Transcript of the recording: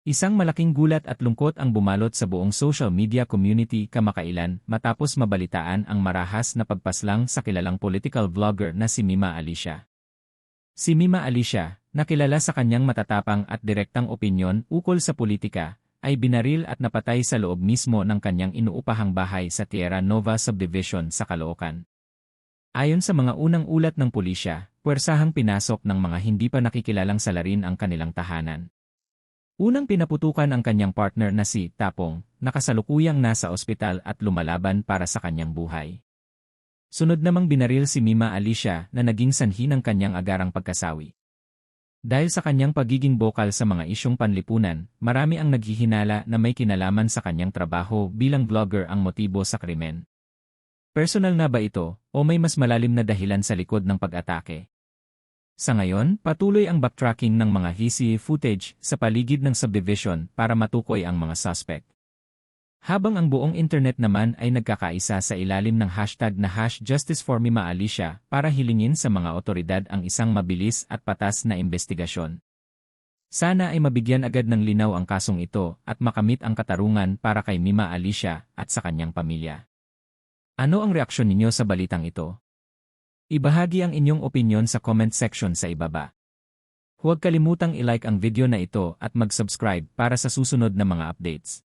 Isang malaking gulat at lungkot ang bumalot sa buong social media community kamakailan matapos mabalitaan ang marahas na pagpaslang sa kilalang political vlogger na si Mima Alicia. Si Mima Alicia, na kilala sa kanyang matatapang at direktang opinyon ukol sa politika, ay binaril at napatay sa loob mismo ng kanyang inuupahang bahay sa Tierra Nova Subdivision sa Caloocan. Ayon sa mga unang ulat ng pulisya, puwersahang pinasok ng mga hindi pa nakikilalang salarin ang kanilang tahanan. Unang pinaputukan ang kanyang partner na si Tapong, na kasalukuyang nasa ospital at lumalaban para sa kanyang buhay. Sunod namang binaril si Mima Alicia na naging sanhi ng kanyang agarang pagkasawi. Dahil sa kanyang pagiging bokal sa mga isyong panlipunan, marami ang naghihinala na may kinalaman sa kanyang trabaho bilang vlogger ang motibo sa krimen. Personal na ba ito, o may mas malalim na dahilan sa likod ng pag-atake? Sa ngayon, patuloy ang backtracking ng mga CCTV footage sa paligid ng subdivision para matukoy ang mga suspect. Habang ang buong internet naman ay nagkakaisa sa ilalim ng hashtag na #JusticeForMimaAlicia para hilingin sa mga otoridad ang isang mabilis at patas na investigasyon. Sana ay mabigyan agad ng linaw ang kasong ito at makamit ang katarungan para kay Mima Alicia at sa kanyang pamilya. Ano ang reaksyon ninyo sa balitang ito? Ibahagi ang inyong opinyon sa comment section sa ibaba. Huwag kalimutang i-like ang video na ito at mag-subscribe para sa susunod na mga updates.